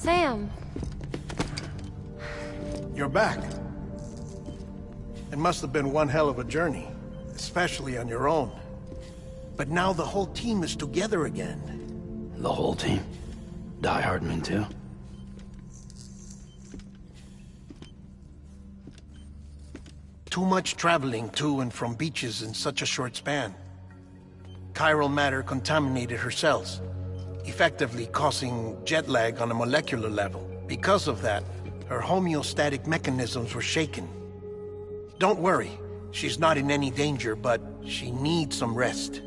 Sam. You're back. It must have been one hell of a journey, especially on your own. But now the whole team is together again. The whole team? Die Hardman too? Too much traveling to and from beaches in such a short span. Chiral matter contaminated her cells, effectively causing jet lag on a molecular level. Because of that, her homeostatic mechanisms were shaken. Don't worry, she's not in any danger, but she needs some rest.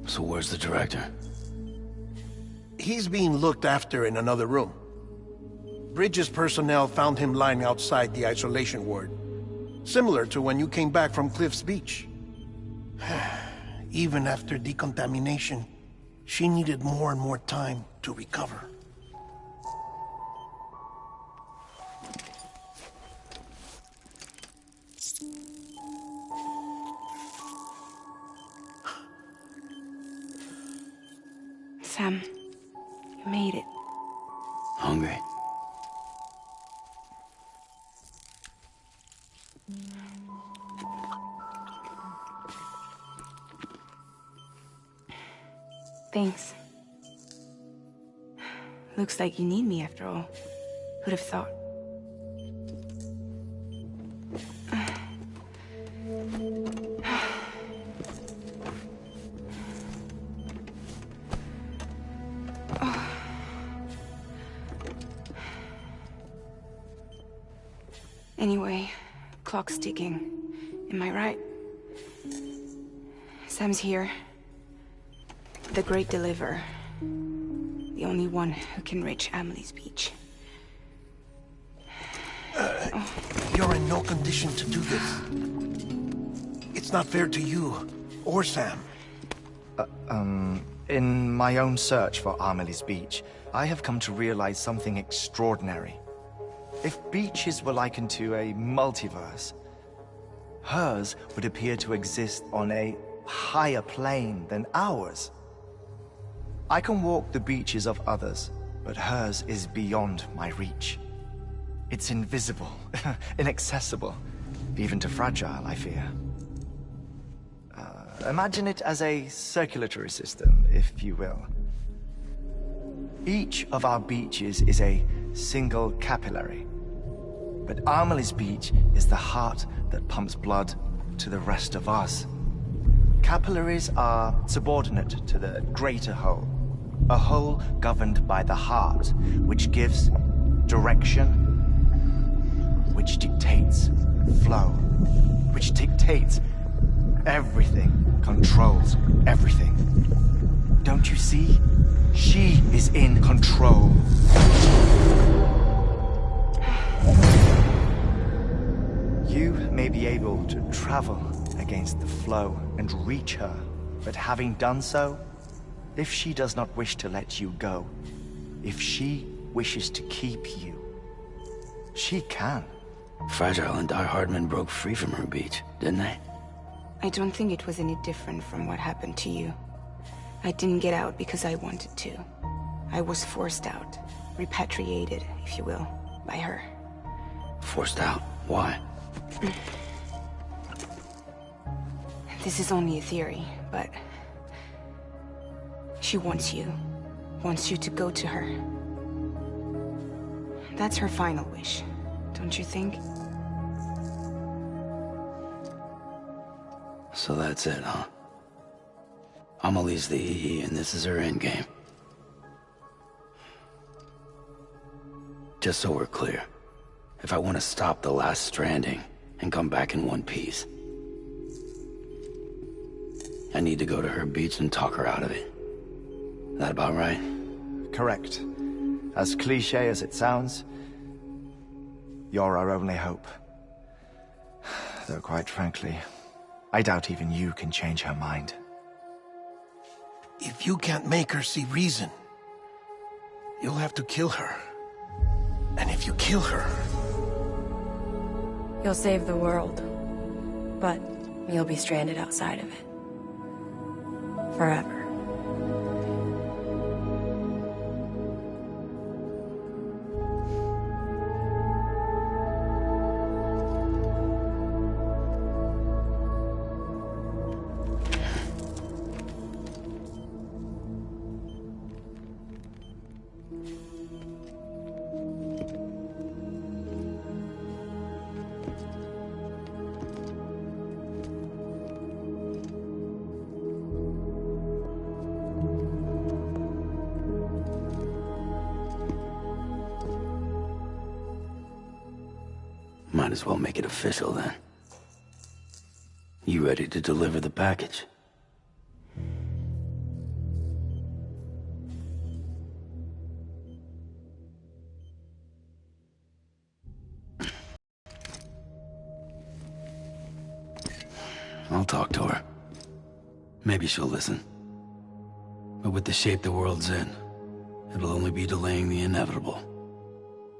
So where's the director? He's being looked after in another room. Bridges personnel found him lying outside the isolation ward. Similar to when you came back from Cliff's Beach. Even after decontamination, she needed more and more time to recover. Sam, you made it. Hungry? Thanks. Looks like you need me after all. Who'd have thought? Anyway, clock's ticking. Am I right? Sam's here. The Great Deliverer. The only one who can reach Amelie's Beach. You're in no condition to do this. It's not fair to you, or Sam. In my own search for Amelie's Beach, I have come to realize something extraordinary. If beaches were likened to a multiverse, hers would appear to exist on a higher plane than ours. I can walk the beaches of others, but hers is beyond my reach. It's invisible, inaccessible, even to Fragile, I fear. Imagine it as a circulatory system, if you will. Each of our beaches is a single capillary, but Amelie's Beach is the heart that pumps blood to the rest of us. Capillaries are subordinate to the greater whole, a whole governed by the heart, which gives direction, which dictates flow, which dictates everything, controls everything. Don't you see? She is in control. You may be able to travel against the flow and reach her, but having done so, if she does not wish to let you go, if she wishes to keep you, she can. Fragile and Die Hardman broke free from her beach, didn't they? I don't think it was any different from what happened to you. I didn't get out because I wanted to. I was forced out. Repatriated, if you will, by her. Forced out? Why? This is only a theory, but... she wants you. Wants you to go to her. That's her final wish, don't you think? So that's it, huh? Amelie's the EE, and this is her endgame. Just so we're clear, if I want to stop the last stranding and come back in one piece, I need to go to her beach and talk her out of it. That about right? Correct. As cliché as it sounds, you're our only hope. Though quite frankly, I doubt even you can change her mind. If you can't make her see reason, you'll have to kill her. And if you kill her... You'll save the world, but you'll be stranded outside of it. Forever. Might as well make it official then. You ready to deliver the package? I'll talk to her. Maybe she'll listen. But with the shape the world's in, it'll only be delaying the inevitable.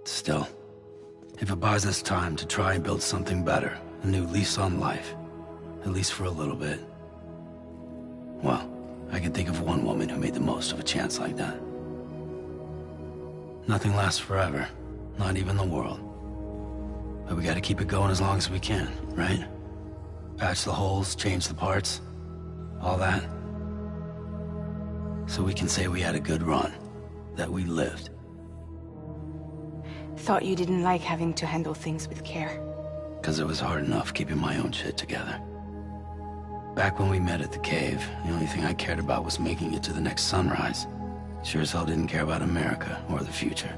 Still, if it buys us time to try and build something better, a new lease on life, at least for a little bit, well, I can think of one woman who made the most of a chance like that. Nothing lasts forever, not even the world. But we gotta keep it going as long as we can, right? Patch the holes, change the parts, all that. So we can say we had a good run, that we lived. Thought you didn't like having to handle things with care. 'Cause it was hard enough keeping my own shit together. Back when we met at the cave, the only thing I cared about was making it to the next sunrise. Sure as hell didn't care about America or the future.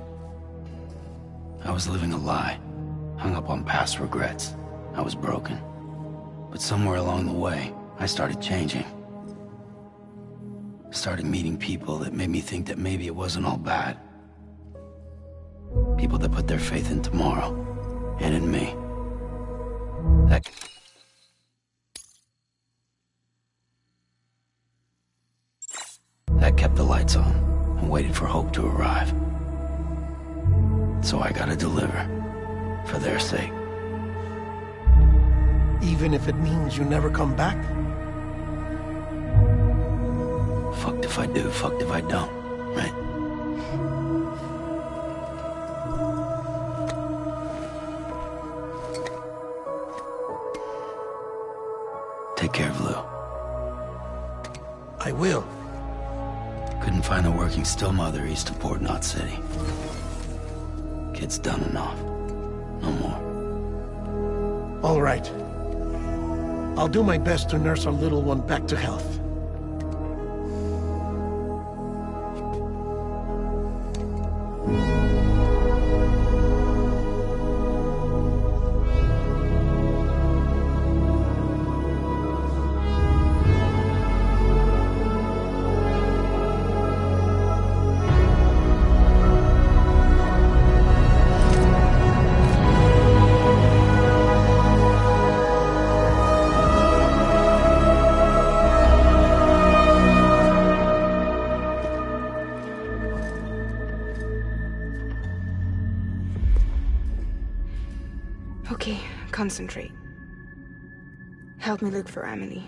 I was living a lie, hung up on past regrets. I was broken. But somewhere along the way, I started changing. Started meeting people that made me think that maybe it wasn't all bad. People that put their faith in tomorrow, and in me. That kept the lights on, and waited for hope to arrive. So I gotta deliver, for their sake. Even if it means you never come back? Fucked if I do, fucked if I don't, right? Take care of Lou. I will. Couldn't find a working still mother east of Port Knot City. Kid's done enough. No more. All right. I'll do my best to nurse our little one back to health. Okay, concentrate. Help me look for Emily.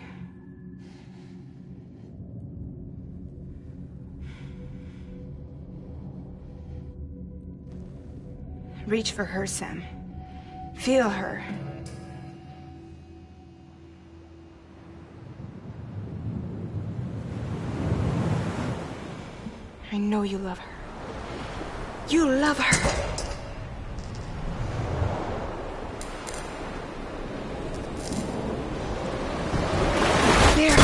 Reach for her, Sam. Feel her. I know you love her. You love her! There!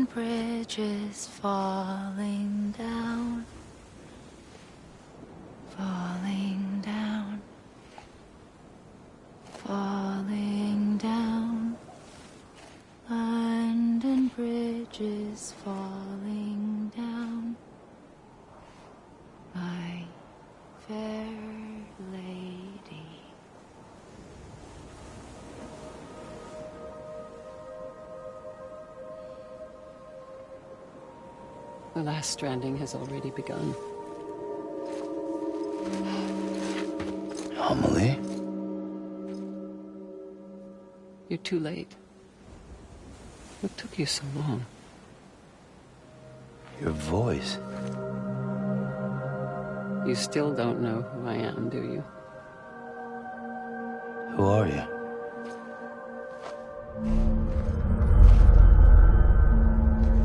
and bridges falling down, falling down, falling down. London Bridge is falling down, my fair lady. The last stranding has already begun. Amelie? You're too late. What took you so long? Your voice. You still don't know who I am, do you? Who are you?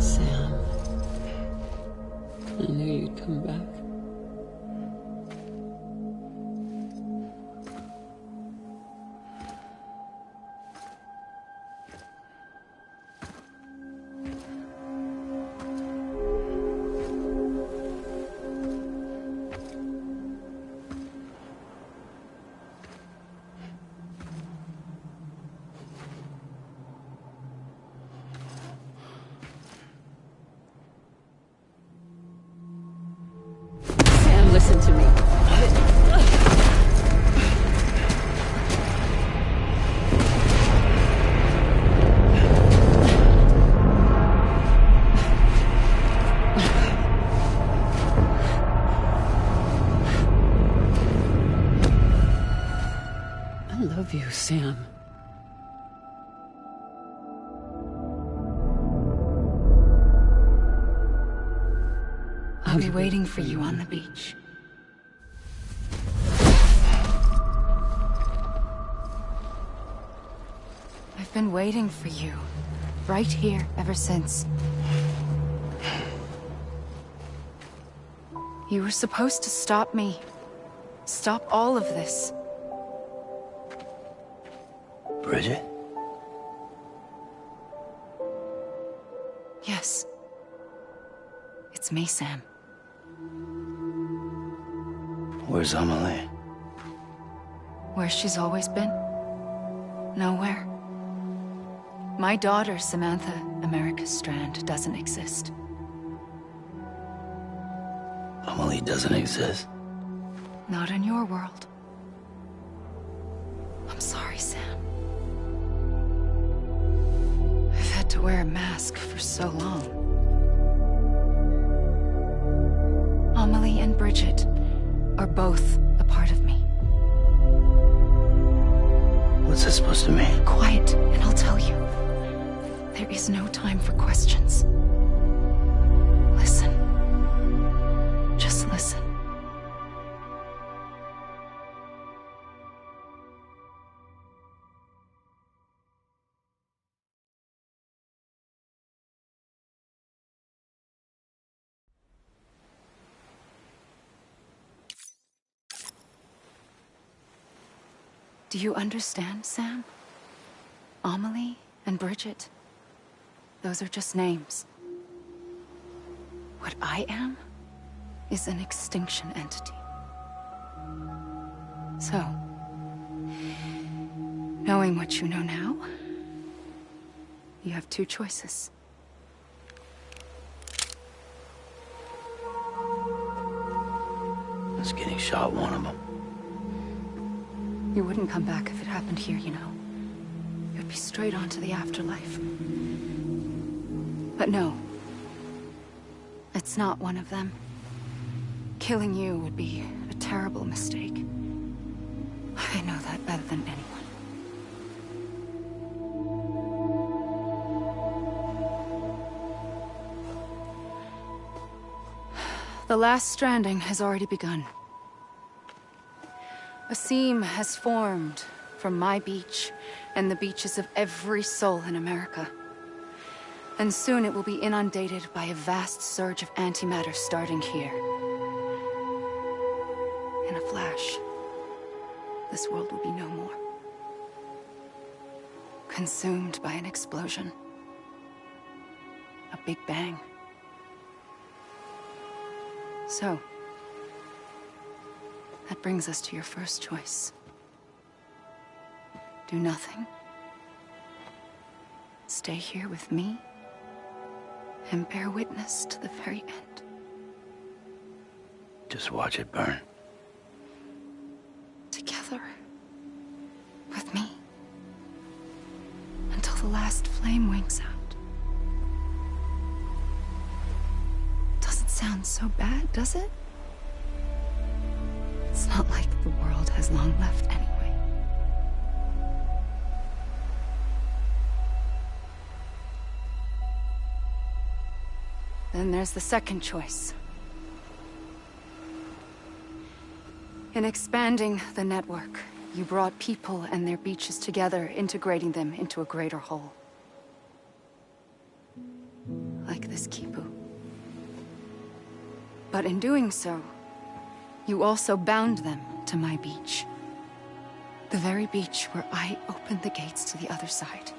Sam. I knew you'd come back. Sam, listen to me. I love you, Sam. I'll be waiting for you on the beach. I've been waiting for you, right here, ever since. You were supposed to stop me. Stop all of this. Bridget? Yes. It's me, Sam. Where's Amelie? Where she's always been. Nowhere. My daughter, Samantha America Strand, doesn't exist. Amelie doesn't exist. Not in your world. I'm sorry, Sam. I've had to wear a mask for so long. Amelie and Bridget are both a part of me. What's this supposed to mean? Quiet, and I'll tell you. There is no time for questions. Listen. Just listen. Do you understand, Sam? Amelie and Bridget, those are just names. What I am is an extinction entity. So, knowing what you know now, you have two choices. Is getting shot one of them? You wouldn't come back if it happened here, you know. You'd be straight on to the afterlife. But no. It's not one of them. Killing you would be a terrible mistake. I know that better than anyone. The last stranding has already begun. A seam has formed from my beach and the beaches of every soul in America. And soon it will be inundated by a vast surge of antimatter starting here. In a flash, this world will be no more. Consumed by an explosion. A that big bang. So, that brings us to your first choice. Do nothing. Stay here with me and bear witness to the very end. Just watch it burn. Together. With me. Until the last flame winks out. Doesn't sound so bad, does it? It's not like the world has long left anyway. Then there's the second choice. In expanding the network, you brought people and their beaches together, integrating them into a greater whole. Like this Kipu. But in doing so, you also bound them to my beach. The very beach where I opened the gates to the other side.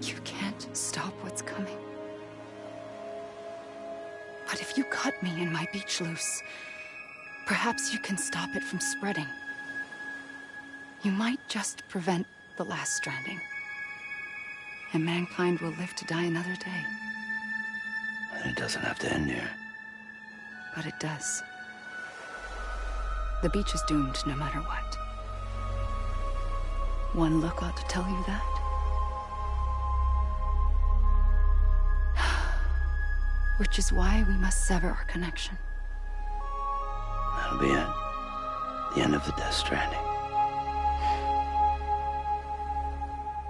You can't stop what's coming. But if you cut me and my beach loose, perhaps you can stop it from spreading. You might just prevent the last stranding. And mankind will live to die another day. And it doesn't have to end here. But it does. The beach is doomed no matter what. One look ought to tell you that. Which is why we must sever our connection. That'll be it. The end of the Death Stranding.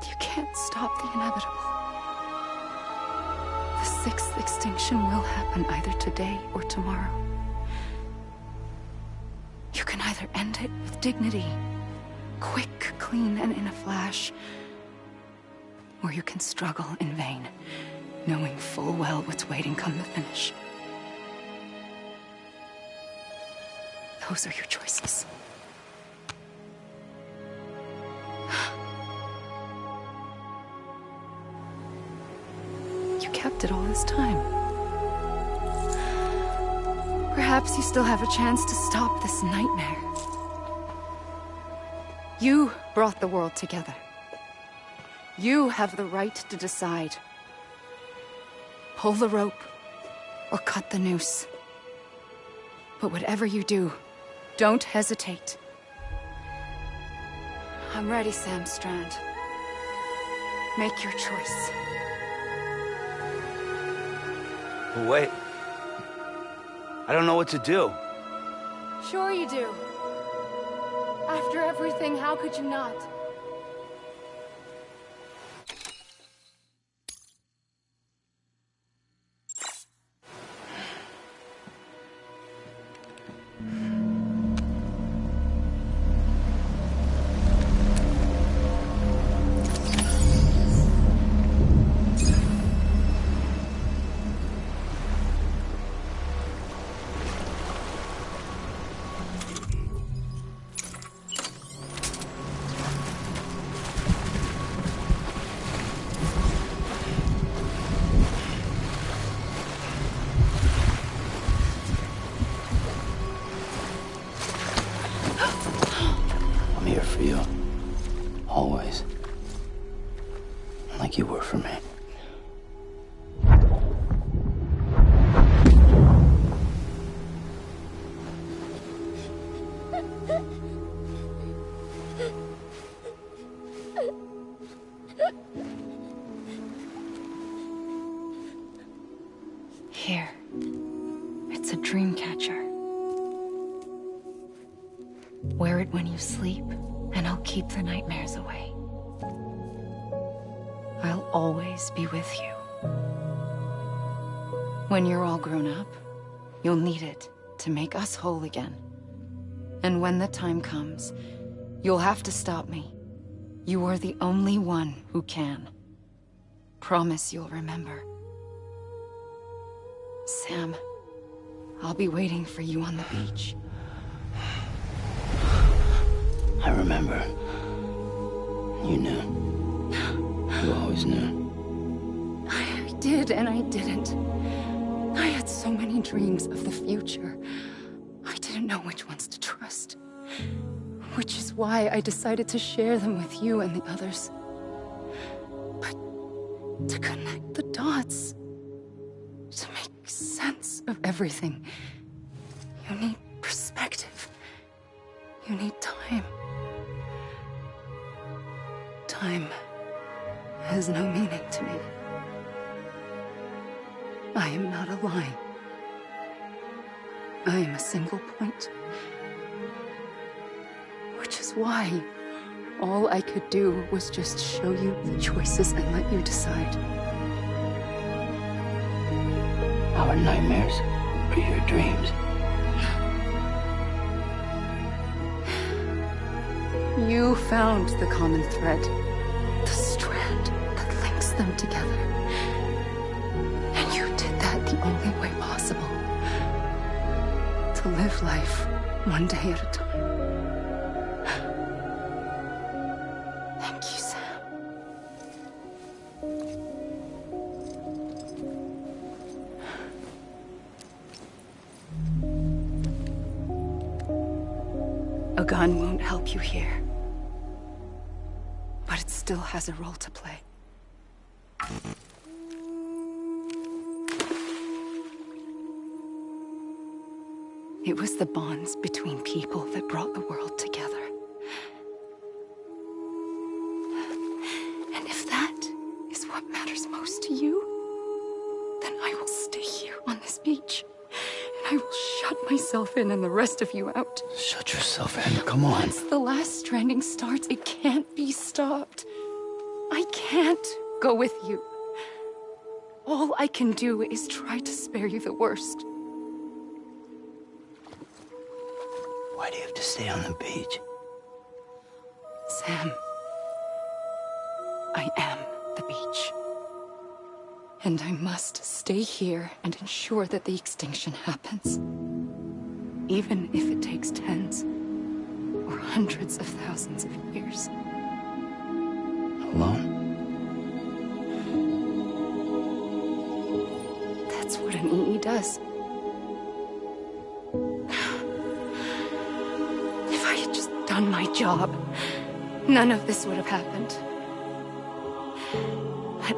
You can't stop the inevitable. The sixth extinction will happen either today or tomorrow. You can either end it with dignity, quick, clean, and in a flash, or you can struggle in vain, knowing full well what's waiting come the finish. Those are your choices. You kept it all this time. Perhaps you still have a chance to stop this nightmare. You brought the world together. You have the right to decide. Pull the rope, or cut the noose. But whatever you do, don't hesitate. I'm ready, Sam Strand. Make your choice. Wait. I don't know what to do. Sure you do. After everything, how could you not? I'm here for you. Always. Like you were for me. Here. It's a dream catcher. Wear it when you sleep, and I'll keep the nightmares away. I'll always be with you. When you're all grown up, you'll need it to make us whole again. And when the time comes, you'll have to stop me. You are the only one who can. Promise you'll remember. Sam, I'll be waiting for you on the beach. I remember. You knew. You always knew. did and I didn't. I had so many dreams of the future. I didn't know which ones to trust. Which is why I decided to share them with you and the others. But to connect the dots, to make sense of everything, you need perspective. You need time. Time has no meaning to me. I am not a line. I am a single point. Which is why all I could do was just show you the choices and let you decide. Our nightmares are your dreams. You found the common thread, the strand that links them together. And you did that the only way possible. To live life one day at a time. Thank you, Sam. A gun won't help you here. But it still has a role to play. It was the bonds between people that brought the world together. And if that is what matters most to you, then I will stay here on this beach. And I will shut myself in and the rest of you out. Shut yourself in, come on. Once the last stranding starts, it can't be stopped. I can't go with you. All I can do is try to spare you the worst. Why do you have to stay on the beach? Sam, I am the beach. And I must stay here and ensure that the extinction happens. Even if it takes tens or hundreds of thousands of years. Alone? That's what an EE does. If I had just done my job, none of this would have happened. But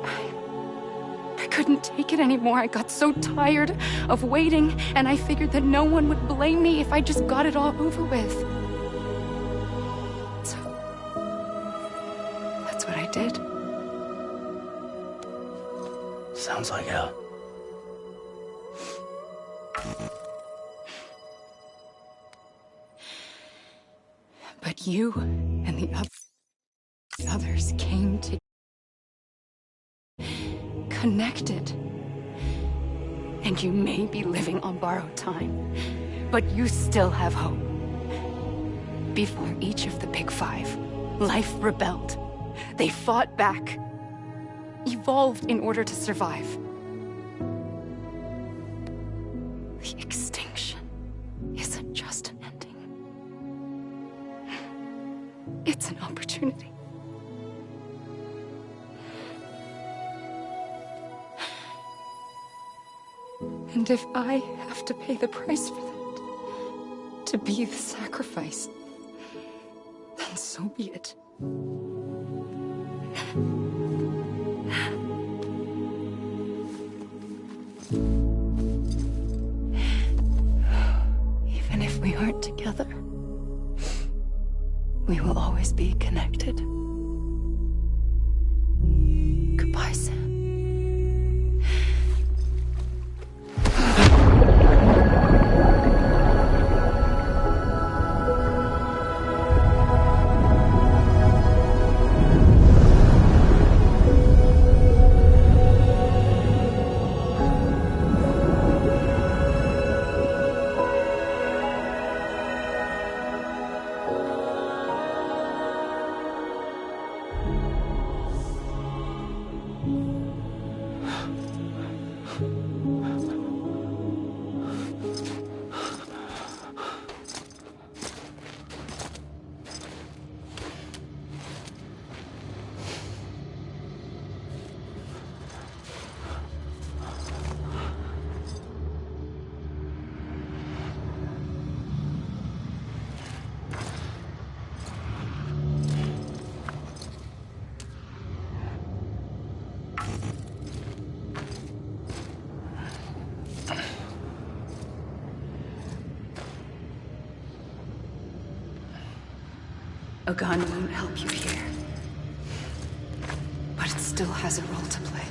I couldn't take it anymore. I got so tired of waiting, and I figured that no one would blame me if I just got it all over with. So, that's what I did. Sounds like hell. But you and the others came together. Connected. And you may be living on borrowed time, but you still have hope. Before each of the Big Five, life rebelled. They fought back, evolved in order to survive. The extinction isn't just an ending. It's an opportunity. And if I have to pay the price for that, to be the sacrifice, then so be it. Even if we aren't together, we will always be connected. Goodbye, Sam. A gun won't help you here. But it still has a role to play.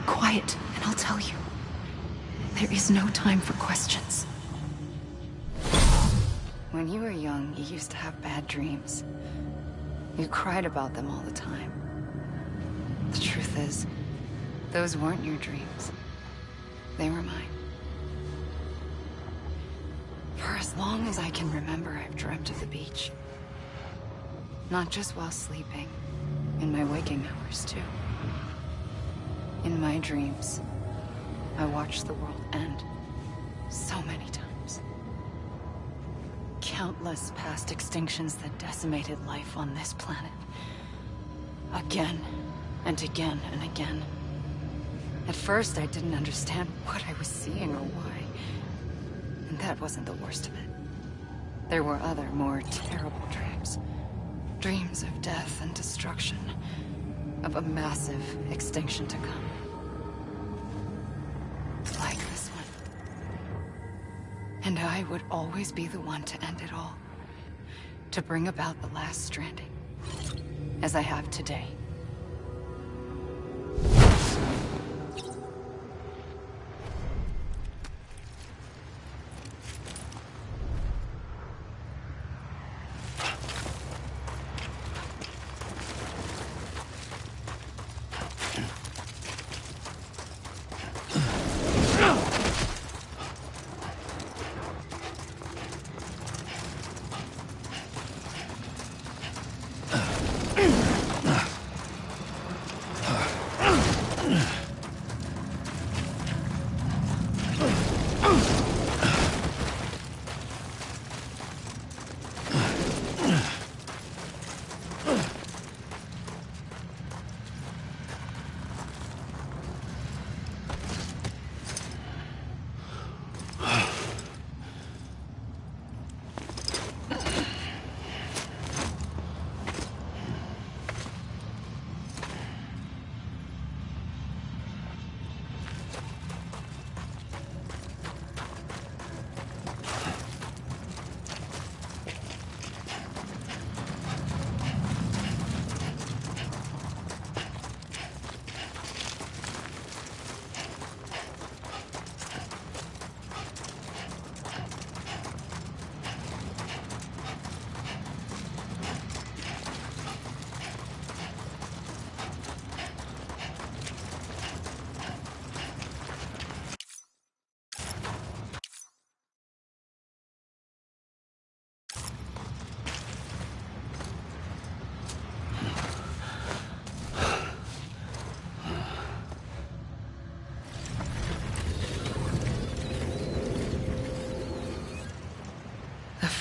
Quiet, and I'll tell you. There is no time for questions. When you were young, you used to have bad dreams. You cried about them all the time. The truth is, those weren't your dreams. They were mine. For as long as I can remember, I've dreamt of the beach. Not just while sleeping, in my waking hours too. In my dreams, I watched the world end so many times. Countless past extinctions that decimated life on this planet. Again, and again, and again. At first, I didn't understand what I was seeing or why. And that wasn't the worst of it. There were other, more terrible dreams. Dreams of death and destruction. Of a massive extinction to come. Like this one. And I would always be the one to end it all. To bring about the last stranding. As I have today.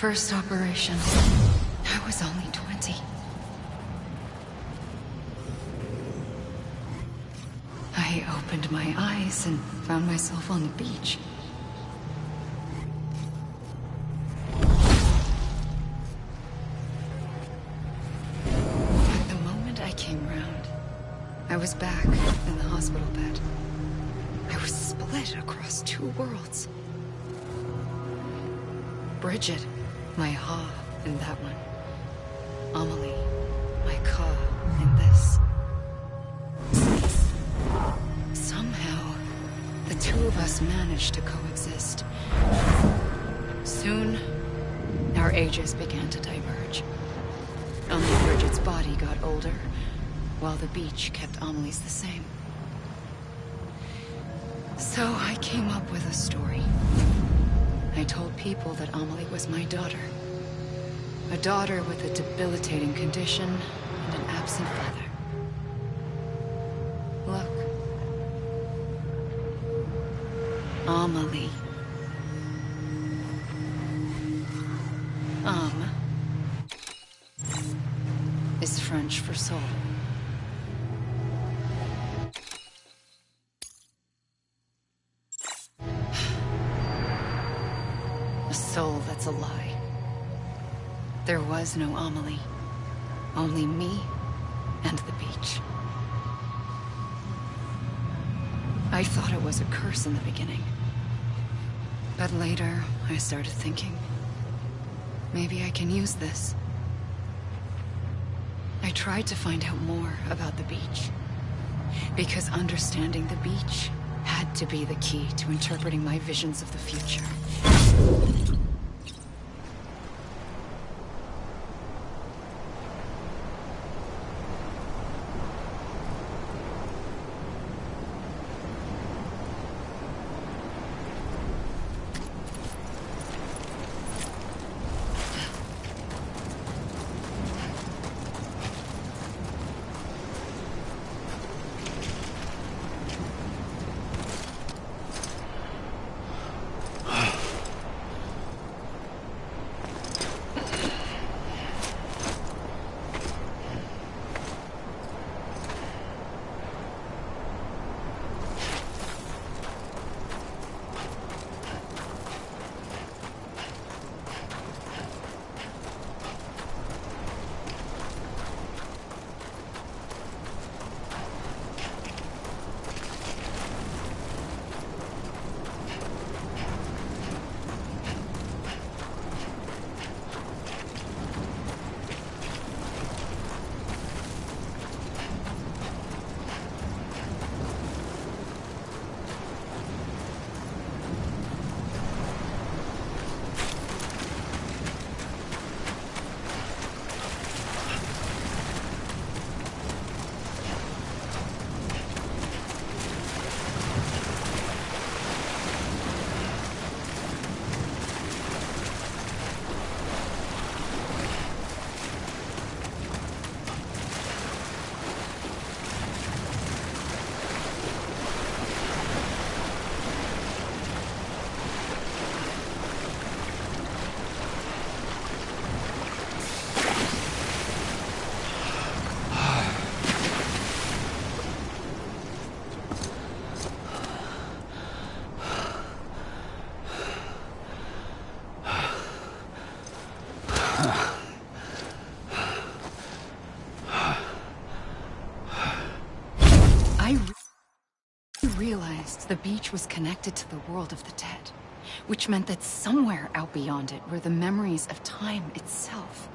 first operation, I was only 20. I opened my eyes and found myself on the beach. At the moment I came round, I was back in the hospital bed. I was split across two worlds. Bridget, my Ha in that one. Amelie, my Ka in this. Somehow, the two of us managed to coexist. Soon, our ages began to diverge. Only Bridget's body got older, while the beach kept Amelie's the same. So I came up with a story. I told people that Amelie was my daughter. A daughter with a debilitating condition and an absent father. Look. Amelie. Is French for soul. A soul that's a lie. There was no Amelie. Only me and the beach. I thought it was a curse in the beginning. But later, I started thinking, maybe I can use this. I tried to find out more about the beach. Because understanding the beach had to be the key to interpreting my visions of the future. Realized the beach was connected to the world of the dead, which meant that somewhere out beyond it were the memories of time itself,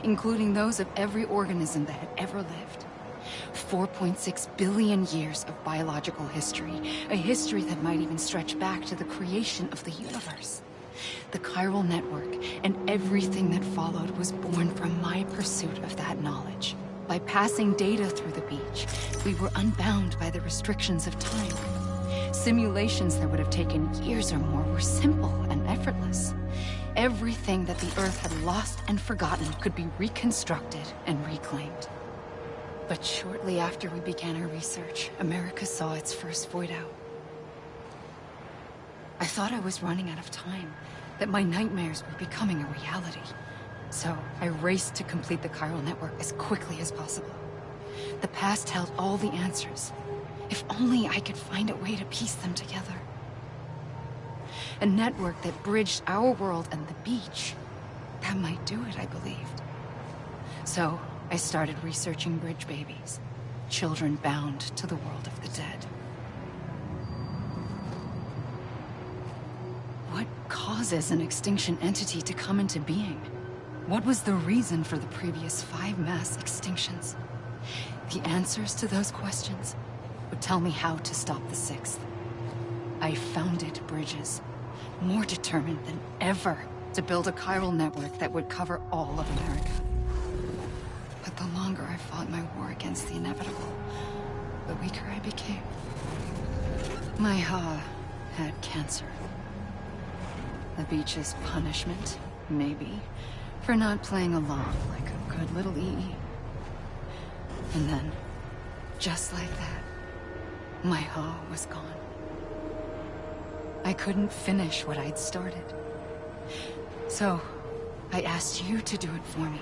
including those of every organism that had ever lived. 4.6 billion years of biological history, a history that might even stretch back to the creation of the universe. The chiral network and everything that followed was born from my pursuit of that knowledge. By passing data through the beach, we were unbound by the restrictions of time. Simulations that would have taken years or more were simple and effortless. Everything that the Earth had lost and forgotten could be reconstructed and reclaimed. But shortly after we began our research, America saw its first void out. I thought I was running out of time, that my nightmares were becoming a reality. So I raced to complete the chiral network as quickly as possible. The past held all the answers. If only I could find a way to piece them together. A network that bridged our world and the beach. That might do it, I believed. So I started researching bridge babies. Children bound to the world of the dead. What causes an extinction entity to come into being? What was the reason for the previous 5 mass extinctions? The answers to those questions would tell me how to stop the 6th. I founded bridges, more determined than ever to build a chiral network that would cover all of America. But the longer I fought my war against the inevitable, the weaker I became. My Ha had cancer. The beach's punishment, maybe, for not playing along like a good little EE. And then, just like that, my Ha was gone. I couldn't finish what I'd started. So, I asked you to do it for me.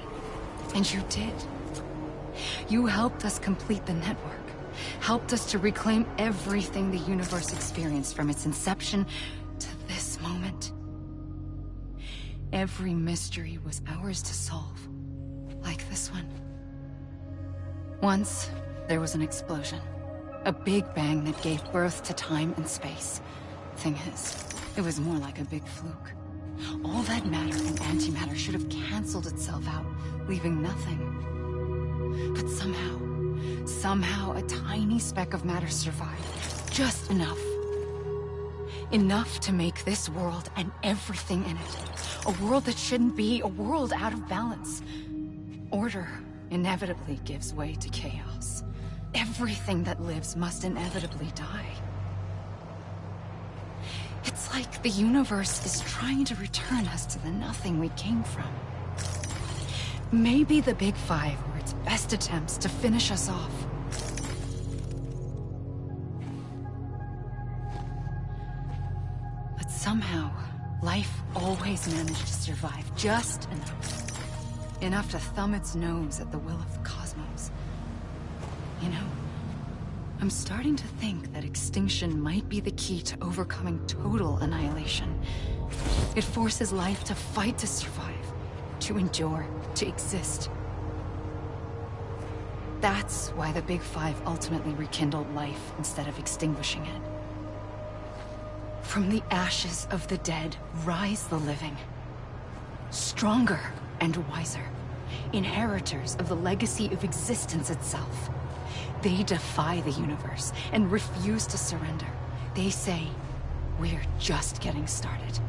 And you did. You helped us complete the network. Helped us to reclaim everything the universe experienced from its inception to this moment. Every mystery was ours to solve. Like this one. Once, there was an explosion. A big bang that gave birth to time and space. Thing is, it was more like a big fluke. All that matter and antimatter should have canceled itself out, leaving nothing. But somehow a tiny speck of matter survived. Just enough. Enough to make this world and everything in it. A world that shouldn't be, a world out of balance. Order inevitably gives way to chaos. Everything that lives must inevitably die. It's like the universe is trying to return us to the nothing we came from. Maybe the Big Five were its best attempts to finish us off. But somehow, life always managed to survive just enough. Enough to thumb its nose at the will of the cosmos. You know, I'm starting to think that extinction might be the key to overcoming total annihilation. It forces life to fight to survive, to endure, to exist. That's why the Big Five ultimately rekindled life instead of extinguishing it. From the ashes of the dead rise the living. Stronger and wiser. Inheritors of the legacy of existence itself. They defy the universe and refuse to surrender. They say, we're just getting started.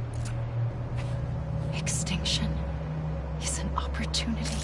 Extinction is an opportunity.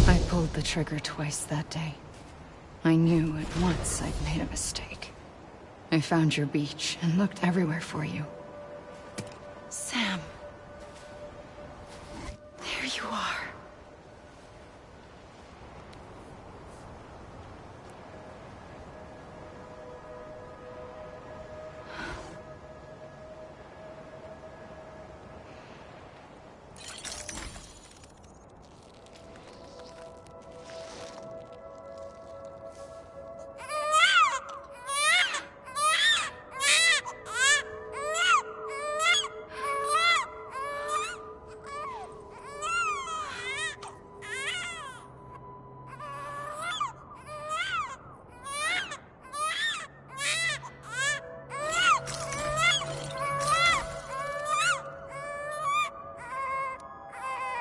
I pulled the trigger twice that day. I knew at once I'd made a mistake. I found your beach and looked everywhere for you. Sam. There you are.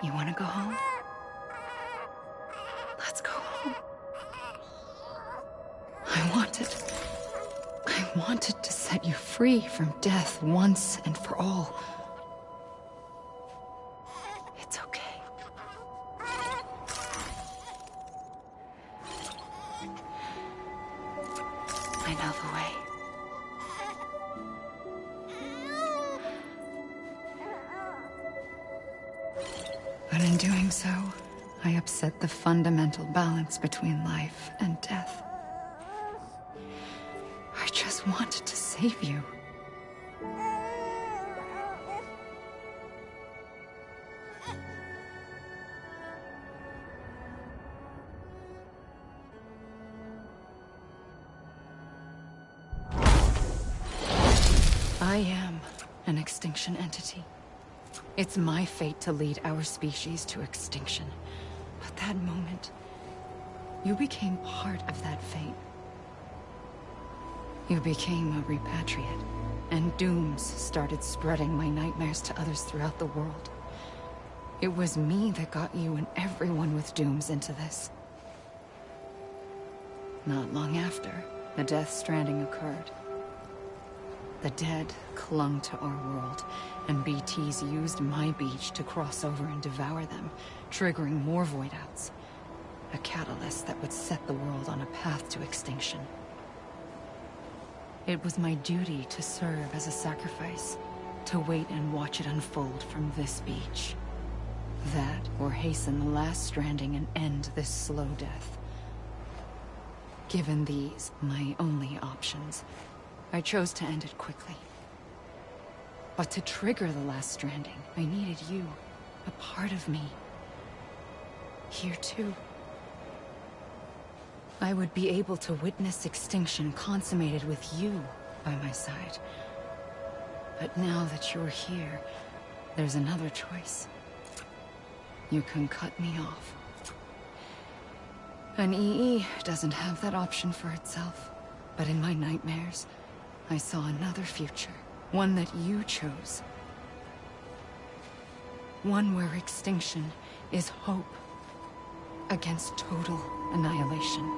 You want to go home? Let's go home. I wanted to set you free from death once and for all. It's okay. I know the way. But in doing so, I upset the fundamental balance between life and death. I just wanted to save you. I am an extinction entity. It's my fate to lead our species to extinction. But that moment, you became part of that fate. You became a repatriate, and dooms started spreading my nightmares to others throughout the world. It was me that got you and everyone with dooms into this. Not long after, the Death Stranding occurred. The dead clung to our world, and BTs used my beach to cross over and devour them, triggering more void outs. A catalyst that would set the world on a path to extinction. It was my duty to serve as a sacrifice, to wait and watch it unfold from this beach. That, or hasten the last stranding and end this slow death. Given these, my only options, I chose to end it quickly. But to trigger the last stranding, I needed you, a part of me. Here too. I would be able to witness extinction consummated with you by my side. But now that you're here, there's another choice. You can cut me off. An EE doesn't have that option for itself. But in my nightmares, I saw another future. One that you chose. One where extinction is hope against total annihilation.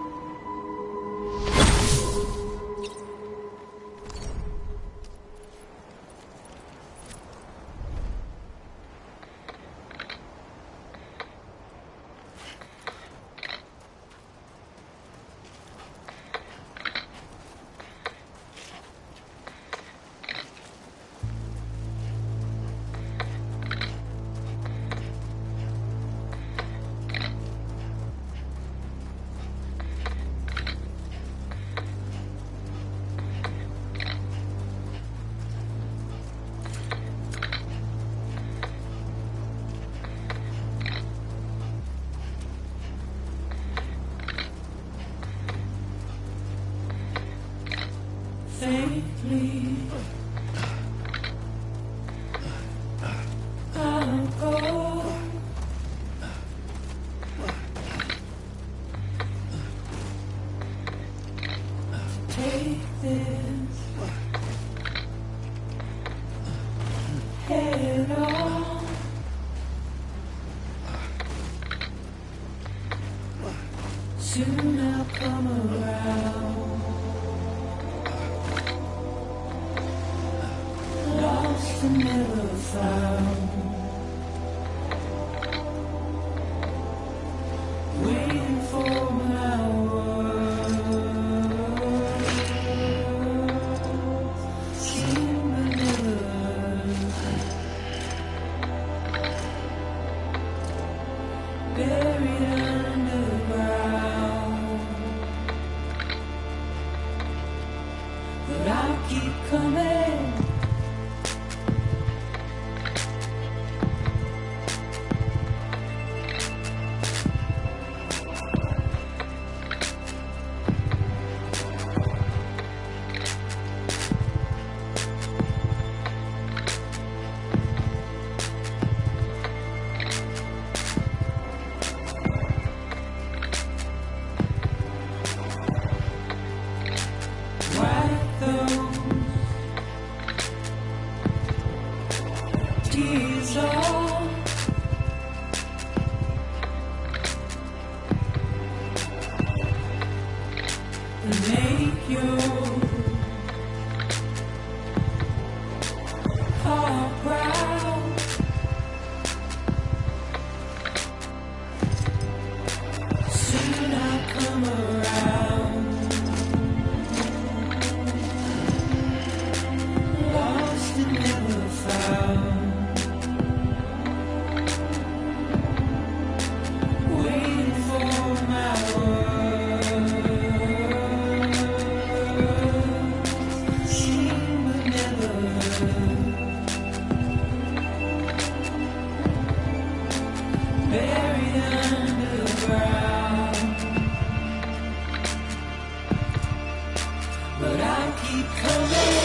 Safely, I'll go. Take this head on. Soon I'll come around. Lost and never found. Waiting for my world. Seen but never heard. Buried underground. But I'll keep coming. Wipe those tears off. And make your heart proud. Soon I'll come around. Lost and never found. Waiting for my world. Seen but never heard. Buried underground. But I'll keep coming.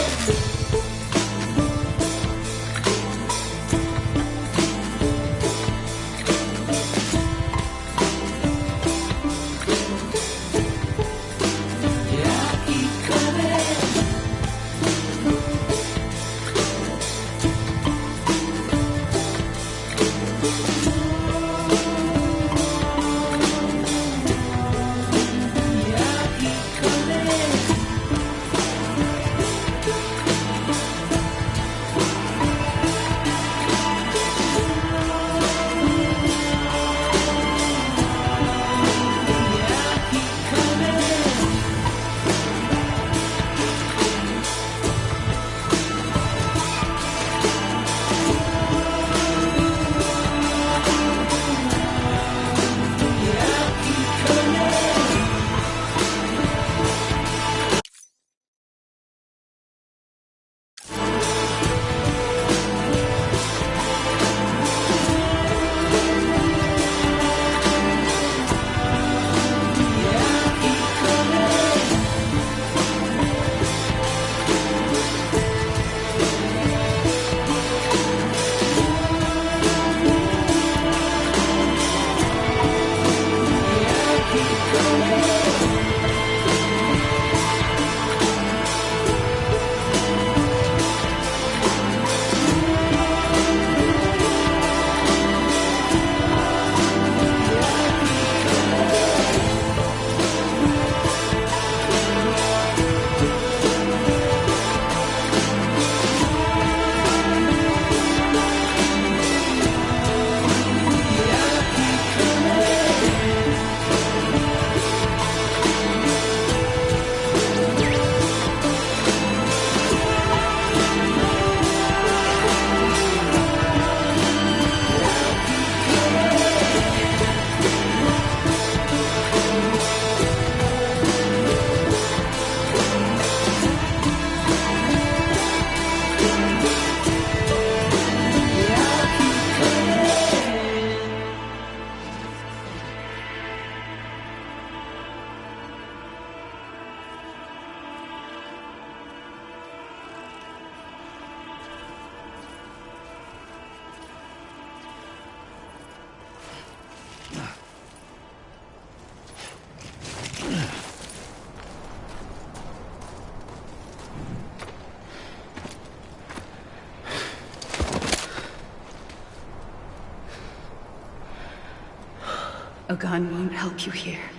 A gun won't help you here.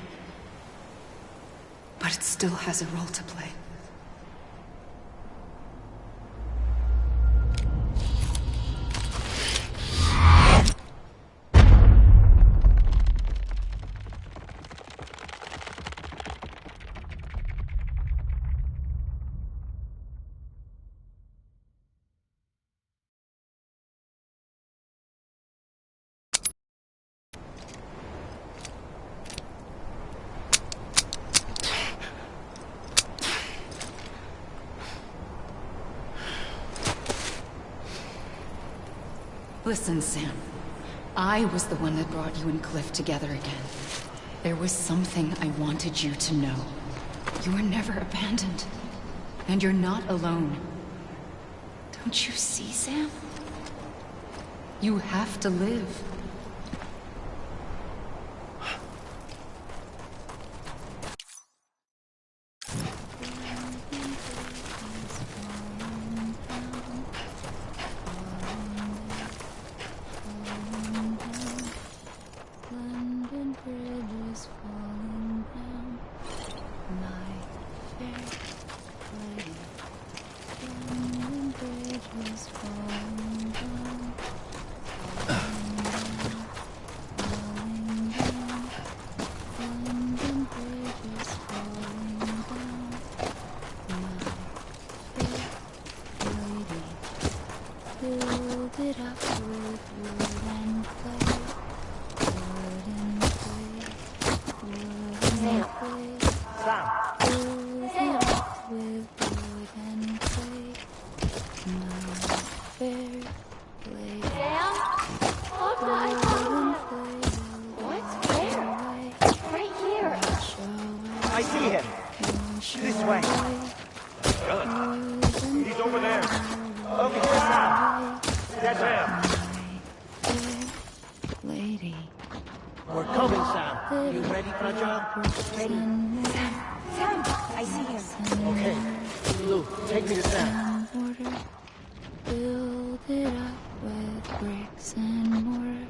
But it still has a role to play. Listen, Sam. I was the one that brought you and Cliff together again. There was something I wanted you to know. You were never abandoned. And you're not alone. Don't you see, Sam? You have to live. I see him. This way. He's over there. Over here now. That's him. Lady. We're coming, Sam. You ready for a job? Ready. Sam, I see him. Okay. Lou, take me to Sam. Build it up with bricks and mortar,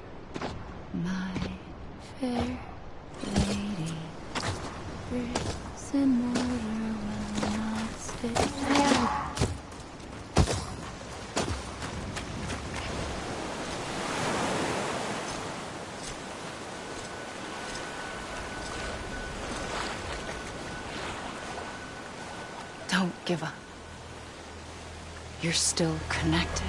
my fair lady. Bricks and mortar will not stick. Don't give up. You're still connected.